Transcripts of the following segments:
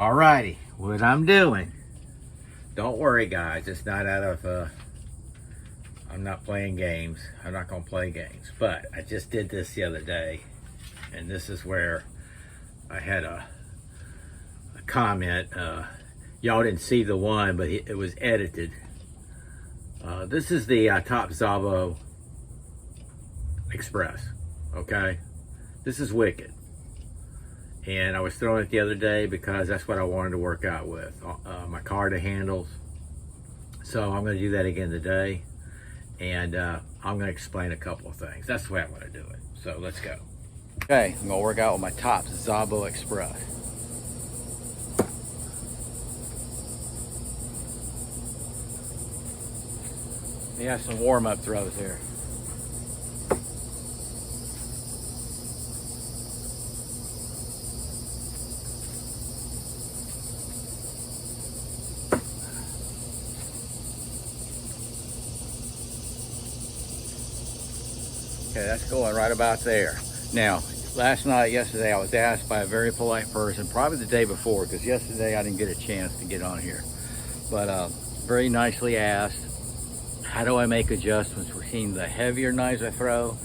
Alrighty, what I'm doing, don't worry guys, it's not out of, I'm not playing games. I'm not gonna play games, but I just did this the other day, and this is where I had a comment. Y'all didn't see the one, but it was edited. This is the top Szabo Express, okay? This is wicked. And I was throwing it the other day because that's what I wanted to work out with, my car to handles. So I'm going to do that again today, and I'm going to explain a couple of things. That's the way I'm going to do it. So let's go. Okay, I'm going to work out with my top Szabo Express. We have some warm-up throws here. Okay, that's going right about there. Now, yesterday, I was asked by a very polite person, probably the day before, because yesterday I didn't get a chance to get on here. But very nicely asked, how do I make adjustments between the heavier knives I throw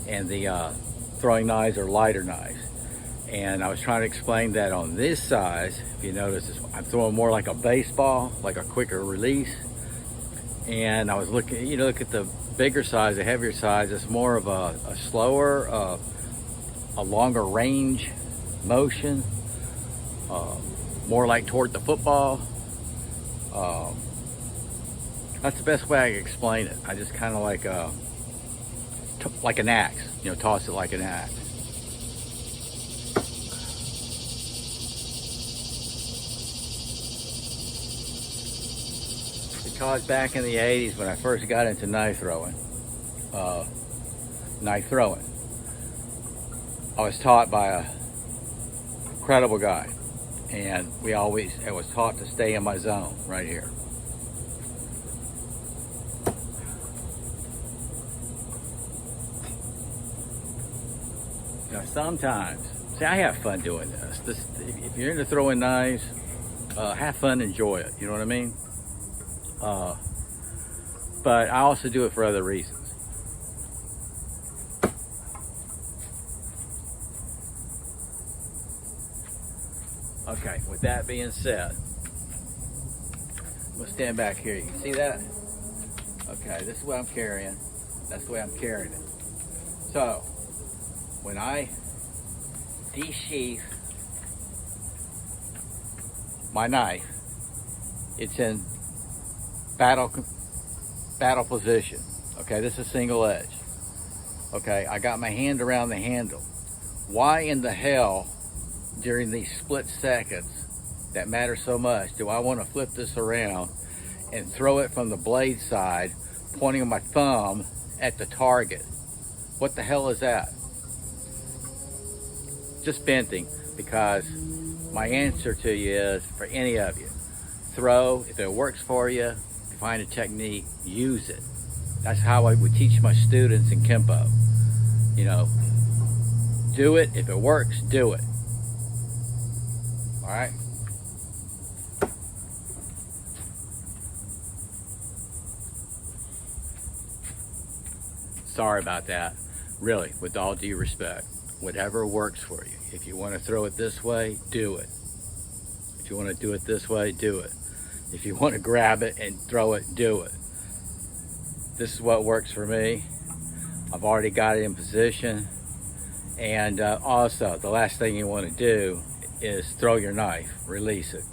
and the throwing knives or lighter knives? And I was trying to explain that on this size, if you notice, I'm throwing more like a baseball, like a quicker release. And I was looking, look at the bigger size, the heavier size, it's more of a slower, a longer range motion, more like toward the football. That's the best way I can explain it. I just kind of like an axe, toss it like an axe. Because back in the 80s when I first got into knife throwing, I was taught by a incredible guy, and I was taught to stay in my zone right here. Sometimes, see, I have fun doing this. If you're into throwing knives, have fun, enjoy it. You know what I mean? But I also do it for other reasons. Okay, with that being said, I'm gonna stand back here. You can see that? Okay, this is what I'm carrying. That's the way I'm carrying it. So, when I desheath my knife, it's in battle position. Okay, this is single edge. Okay, I got my hand around the handle. Why in the hell, during these split seconds that matter so much, do I want to flip this around and throw it from the blade side, pointing my thumb at the target? What the hell is that? Just venting, because my answer to you is, for any of you, throw. If it works for you, find a technique, use it. That's how I would teach my students in Kempo. Do it. If it works, do it. All right? Sorry about that. Really, with all due respect, whatever works for you. If you want to throw it this way, do it. If you want to do it this way, do it. If you want to grab it and throw it, do it. This is what works for me. I've already got it in position. And also, the last thing you want to do is throw your knife, release it.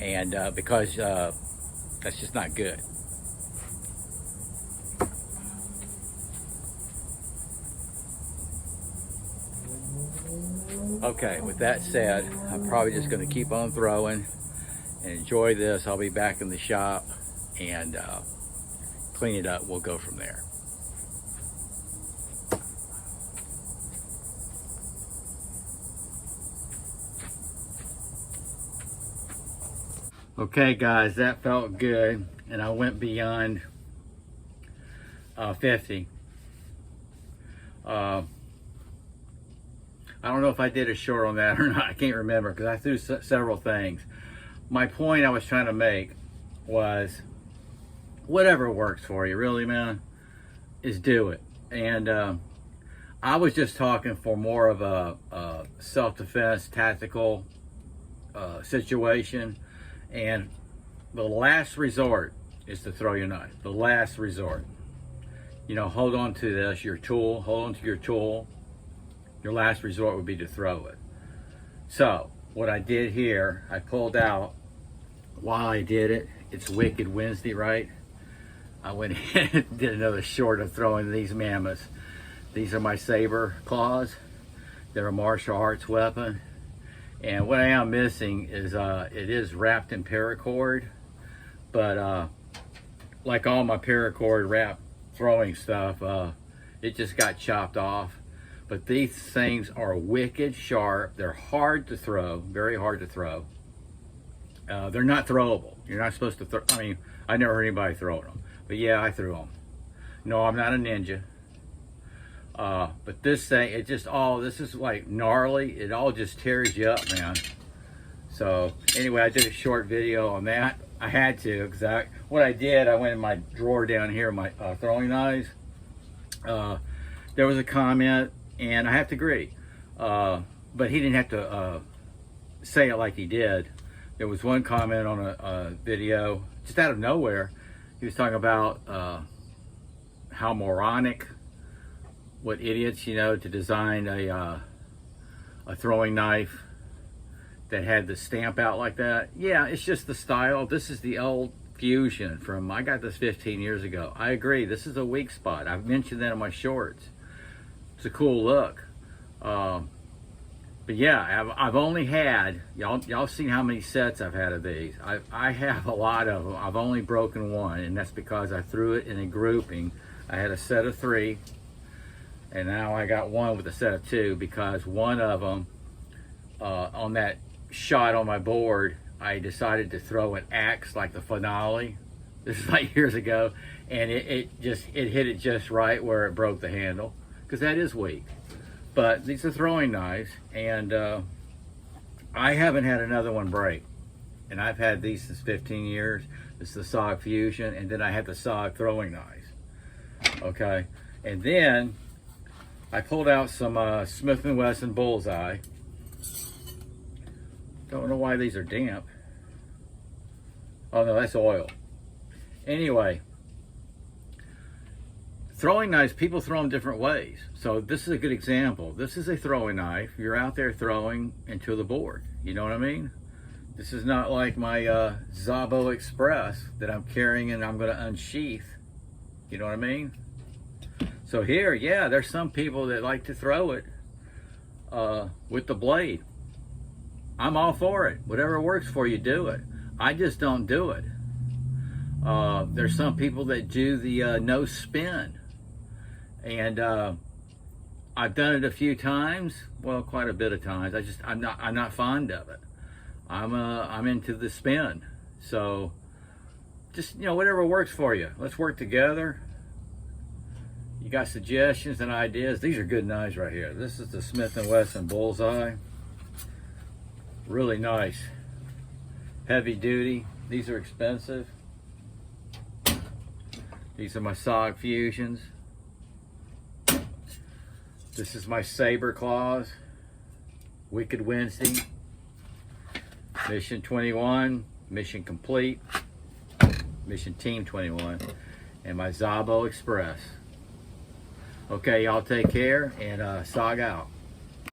And because that's just not good. Okay, with that said, I'm probably just going to keep on throwing and enjoy this. I'll be back in the shop and clean it up. We'll go from there. Okay guys, that felt good, and I went beyond 50. I don't know if I did a short on that or not. I can't remember because I threw several things. My point I was trying to make was whatever works for you, really, man, is do it. And I was just talking for more of a self-defense, tactical situation. And the last resort is to throw your knife. The last resort. You know, hold on to this, your tool, hold on to your tool. Your last resort would be to throw it. So, what I did here, I pulled out, while I did it, it's Wicked Wednesday, right? I went ahead and did another short of throwing these mammoths. These are my saber claws. They're a martial arts weapon. And what I am missing is, it is wrapped in paracord, but like all my paracord wrap throwing stuff, it just got chopped off. But these things are wicked sharp. They're hard to throw, very hard to throw. They're not throwable. You're not supposed to throw. I mean, I never heard anybody throwing them, but yeah, I threw them. No, I'm not a ninja. But this thing, it just all, this is like gnarly. It all just tears you up, man. So anyway, I did a short video on that. I had to, because what I did, I went in my drawer down here, my throwing knives. There was a comment, and I have to agree. But he didn't have to say it like he did. There was one comment on a video, just out of nowhere. He was talking about how moronic, what idiots, you know, to design a throwing knife that had the stamp out like that. Yeah, it's just the style. This is the old Fusion from, I got this 15 years ago. I agree, this is a weak spot. I've mentioned that in my shorts. It's a cool look. But yeah, I've only had, y'all seen how many sets I've had of these. I have a lot of them. I've only broken one, and that's because I threw it in a grouping. I had a set of 3, and now I got one with a set of 2, because one of them, on that shot on my board, I decided to throw an axe like the finale. This is like years ago, and it hit it just right where it broke the handle, because that is weak. But these are throwing knives, and I haven't had another one break. And I've had these since 15 years. This is the SOG Fusion, and then I had the SOG throwing knives. Okay, and then I pulled out some Smith & Wesson Bullseye. Don't know why these are damp. Oh no, that's oil. Anyway, throwing knives, people throw them different ways. So this is a good example. This is a throwing knife. You're out there throwing into the board. You know what I mean? This is not like my Szabo Express that I'm carrying and I'm going to unsheath. You know what I mean? So here, yeah, there's some people that like to throw it with the blade. I'm all for it. Whatever works for you, do it. I just don't do it. There's some people that do the no spin. And I've done it a few times, well, quite a bit of times. I'm not fond of it. I'm into the spin. So just, you know, whatever works for you. Let's work together. You got suggestions and ideas? These are good knives right here. This is the Smith & Wesson Bullseye. Really nice. Heavy duty. These are expensive. These are my SOG Fusions. This is my Saber Claws. Wicked Wednesday. Mission 21. Mission Complete. Mission Team 21. And my Szabo Express. Okay, y'all take care, and SOG out.